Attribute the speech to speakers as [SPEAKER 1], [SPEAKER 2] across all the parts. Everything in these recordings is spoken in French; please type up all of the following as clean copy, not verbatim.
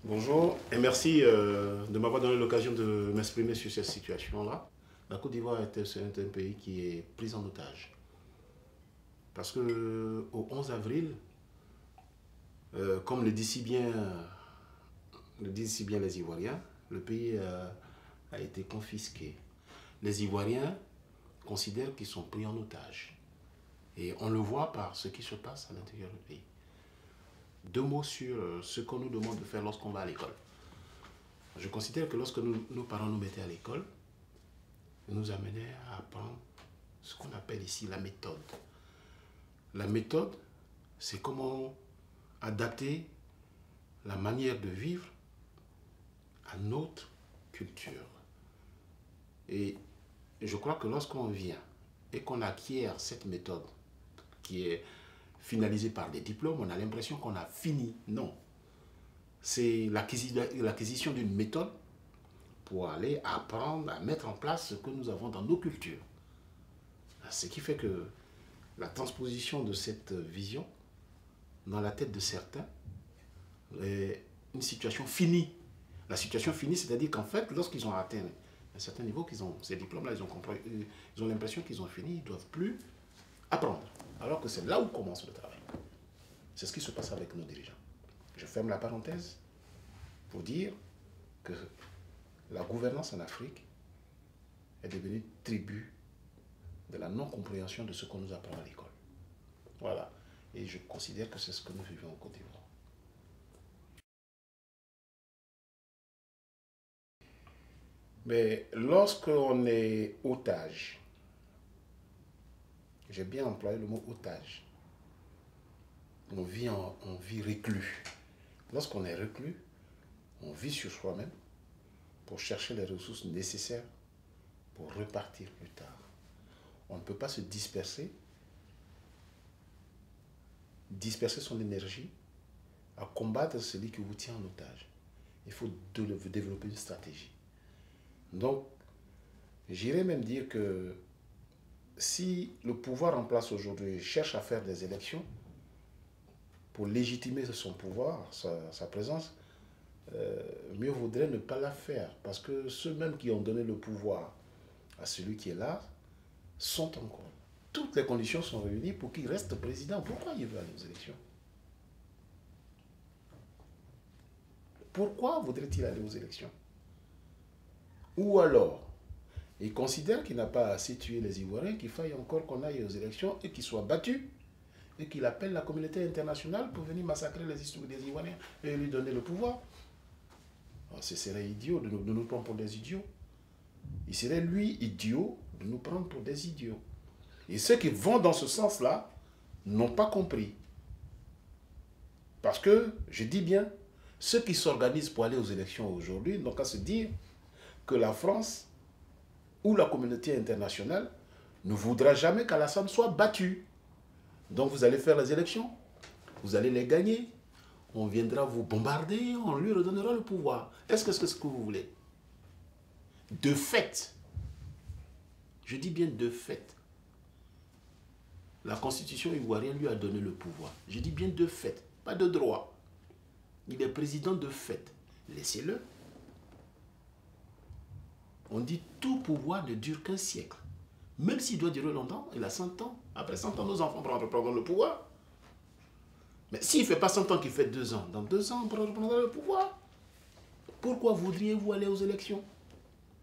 [SPEAKER 1] Bonjour et merci de m'avoir donné l'occasion de m'exprimer sur cette situation-là. La Côte d'Ivoire c'est un pays qui est pris en otage. Parce que au 11 avril, comme le disent si bien les Ivoiriens, le pays a été confisqué. Les Ivoiriens considèrent qu'ils sont pris en otage. Et on le voit par ce qui se passe à l'intérieur du pays. Deux mots sur ce qu'on nous demande de faire lorsqu'on va à l'école. Je considère que lorsque nos parents nous mettaient à l'école, ils nous amenaient à apprendre ce qu'on appelle ici la méthode. La méthode, c'est comment adapter la manière de vivre à notre culture. Et je crois que lorsqu'on vient et qu'on acquiert cette méthode qui est finalisée par des diplômes, on a l'impression qu'on a fini. Non. C'est l'acquisition d'une méthode pour aller apprendre à mettre en place ce que nous avons dans nos cultures. Ce qui fait que la transposition de cette vision dans la tête de certains est une situation finie. La situation finie, c'est-à-dire qu'en fait, lorsqu'ils ont atteint un certain niveau, qu'ils ont ces diplômes-là, ils ont l'impression qu'ils ont fini, ils ne doivent plus apprendre. Alors que c'est là où commence le travail. C'est ce qui se passe avec nos dirigeants. Je ferme la parenthèse pour dire que la gouvernance en Afrique est devenue tribut de la non-compréhension de ce qu'on nous apprend à l'école. Voilà. Et je considère que c'est ce que nous vivons au Côte d'Ivoire. Mais lorsqu'on est otage, j'ai bien employé le mot otage, on vit reclus. Lorsqu'on est reclus, on vit sur soi-même pour chercher les ressources nécessaires pour repartir plus tard. On ne peut pas se disperser son énergie à combattre celui qui vous tient en otage. Il faut développer une stratégie. Donc, j'irais même dire que si le pouvoir en place aujourd'hui cherche à faire des élections pour légitimer son pouvoir, sa présence, mieux vaudrait ne pas la faire. Parce que ceux mêmes qui ont donné le pouvoir à celui qui est là sont encore. Toutes les conditions sont réunies pour qu'il reste président. Pourquoi il veut aller aux élections? Pourquoi voudrait-il aller aux élections? Ou alors, il considère qu'il n'a pas assez tué les Ivoiriens, qu'il faille encore qu'on aille aux élections et qu'il soit battu, et qu'il appelle la communauté internationale pour venir massacrer les Ivoiriens et lui donner le pouvoir. Alors, ce serait idiot de nous prendre pour des idiots. Il serait, lui, idiot de nous prendre pour des idiots. Et ceux qui vont dans ce sens-là n'ont pas compris. Parce que, je dis bien, ceux qui s'organisent pour aller aux élections aujourd'hui n'ont qu'à se dire que la France ou la communauté internationale ne voudra jamais qu'Alassane soit battu. Donc vous allez faire les élections, vous allez les gagner, on viendra vous bombarder, on lui redonnera le pouvoir. Est-ce que c'est ce que vous voulez? De fait, je dis bien de fait, la constitution ivoirienne lui a donné le pouvoir. Je dis bien de fait, pas de droit. Il est président de fait. Laissez-le. On dit tout pouvoir ne dure qu'un siècle. Même s'il doit durer longtemps, il a 100 ans. Après 100 ans, nos enfants prendront le pouvoir. Mais s'il ne fait pas 100 ans, qu'il fait 2 ans, dans 2 ans, on prendra le pouvoir. Pourquoi voudriez-vous aller aux élections?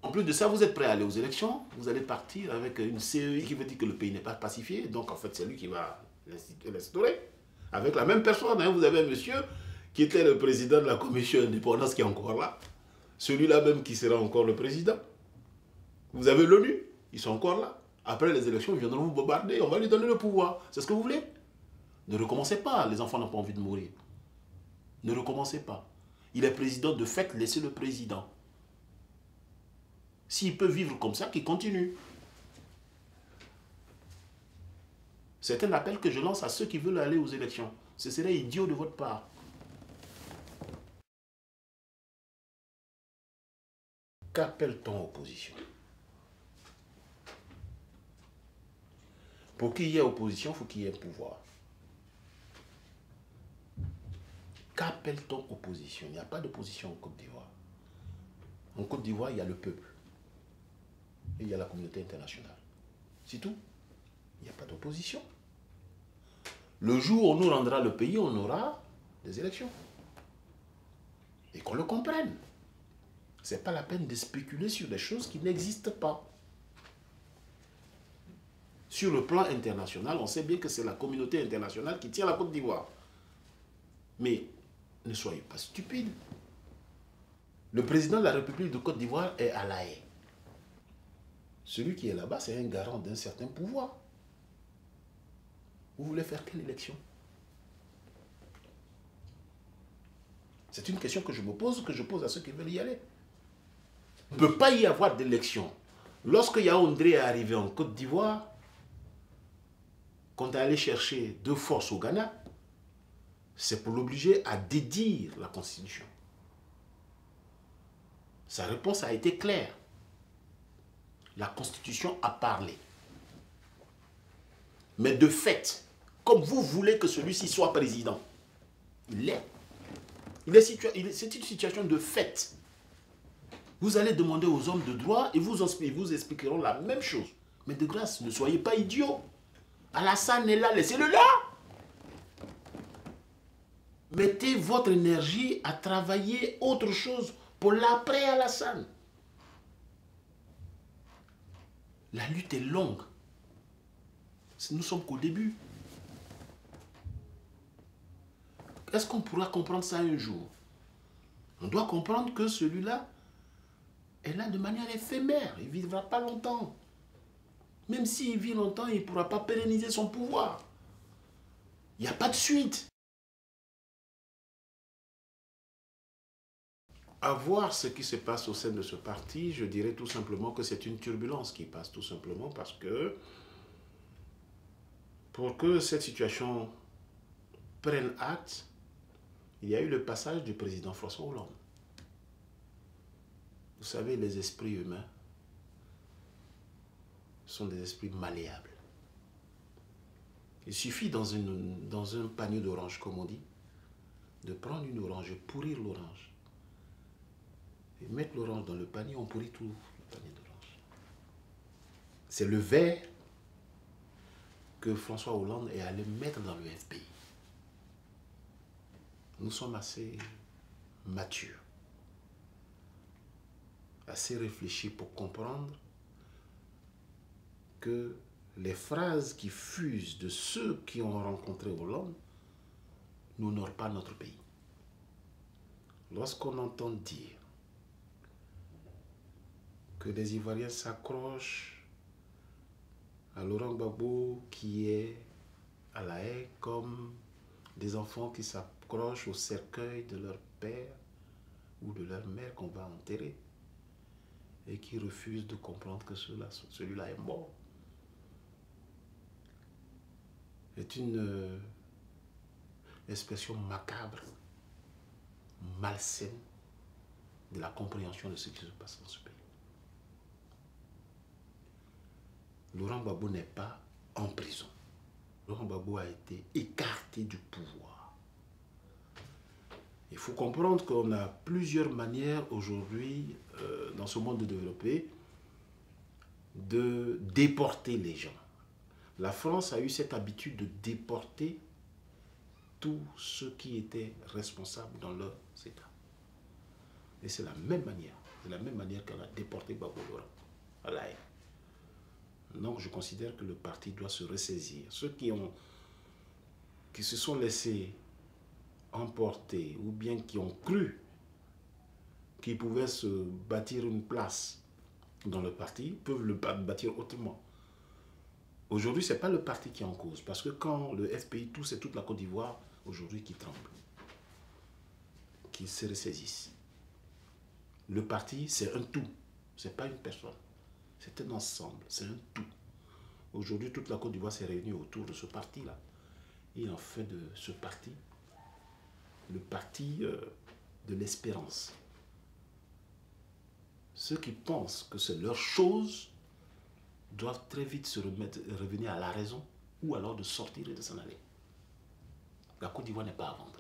[SPEAKER 1] En plus de ça, vous êtes prêt à aller aux élections, vous allez partir avec une CEI qui veut dire que le pays n'est pas pacifié. Donc en fait, c'est lui qui va l'instaurer. Avec la même personne, hein, vous avez un monsieur qui était le président de la commission d'indépendance qui est encore là. Celui-là même qui sera encore le président. Vous avez l'ONU, ils sont encore là. Après les élections, ils viendront vous bombarder, on va lui donner le pouvoir. C'est ce que vous voulez? Ne recommencez pas, les enfants n'ont pas envie de mourir. Ne recommencez pas. Il est président de fait, laissez le président. S'il peut vivre comme ça, qu'il continue. C'est un appel que je lance à ceux qui veulent aller aux élections. Ce serait idiot de votre part. Qu'appelle-t-on opposition? Pour qu'il y ait opposition, il faut qu'il y ait pouvoir. Qu'appelle-t-on opposition? Il n'y a pas d'opposition en Côte d'Ivoire. En Côte d'Ivoire, il y a le peuple. Et il y a la communauté internationale. C'est tout. Il n'y a pas d'opposition. Le jour où on nous rendra le pays, on aura des élections. Et qu'on le comprenne. Ce n'est pas la peine de spéculer sur des choses qui n'existent pas. Sur le plan international, on sait bien que c'est la communauté internationale qui tient la Côte d'Ivoire. Mais ne soyez pas stupides. Le président de la République de Côte d'Ivoire est à La Haye. Celui qui est là-bas, c'est un garant d'un certain pouvoir. Vous voulez faire quelle élection? C'est une question que je me pose, que je pose à ceux qui veulent y aller. Il ne peut pas y avoir d'élection. Lorsque Yaoundé est arrivé en Côte d'Ivoire, quand on est allé chercher de force au Ghana, c'est pour l'obliger à dédire la Constitution. Sa réponse a été claire. La Constitution a parlé. Mais de fait, comme vous voulez que celui-ci soit président, il l'est. C'est une situation de fait. Vous allez demander aux hommes de droit et vous expliqueront la même chose. Mais de grâce, ne soyez pas idiots. Alassane est là, laissez-le là. Mettez votre énergie à travailler autre chose pour l'après Alassane. La lutte est longue. Nous ne sommes qu'au début. Est-ce qu'on pourra comprendre ça un jour? On doit comprendre que celui-là est là de manière éphémère. Il ne vivra pas longtemps. Même s'il vit longtemps, il ne pourra pas pérenniser son pouvoir. Il n'y a pas de suite. À voir ce qui se passe au sein de ce parti, je dirais tout simplement que c'est une turbulence qui passe, tout simplement parce que pour que cette situation prenne acte, il y a eu le passage du président François Hollande. Vous savez, les esprits humains sont des esprits malléables. Il suffit dans un panier d'oranges, comme on dit, de prendre une orange et pourrir l'orange. Et mettre l'orange dans le panier, on pourrit tout le panier d'orange. C'est le verre que François Hollande est allé mettre dans le FPI. Nous sommes assez matures, assez réfléchis pour comprendre que les phrases qui fusent de ceux qui ont rencontré Hollande n'honorent pas notre pays. Lorsqu'on entend dire que les Ivoiriens s'accrochent à Laurent Gbagbo qui est à La Haye comme des enfants qui s'accrochent au cercueil de leur père ou de leur mère qu'on va enterrer et qui refusent de comprendre que celui-là est mort. C'est une expression macabre, malsaine de la compréhension de ce qui se passe dans ce pays. Laurent Gbagbo n'est pas en prison. Laurent Gbagbo a été écarté du pouvoir. Il faut comprendre qu'on a plusieurs manières aujourd'hui, dans ce monde développé, de déporter les gens. La France a eu cette habitude de déporter tous ceux qui étaient responsables dans leurs États. Et c'est la même manière. C'est la même manière qu'elle a déporté Gbagbo Laurent à La Haye. Donc je considère que le parti doit se ressaisir. Ceux qui se sont laissés emporter ou bien qui ont cru qu'ils pouvaient se bâtir une place dans le parti peuvent le bâtir autrement. Aujourd'hui, ce n'est pas le parti qui est en cause. Parce que quand le FPI, c'est toute la Côte d'Ivoire aujourd'hui qui tremble, qui se ressaisissent. Le parti, c'est un tout. Ce n'est pas une personne. C'est un ensemble. C'est un tout. Aujourd'hui, toute la Côte d'Ivoire s'est réunie autour de ce parti-là. Il en fait de ce parti le parti de l'espérance. Ceux qui pensent que c'est leur chose doivent très vite revenir à la raison ou alors de sortir et de s'en aller. La Côte d'Ivoire n'est pas à vendre.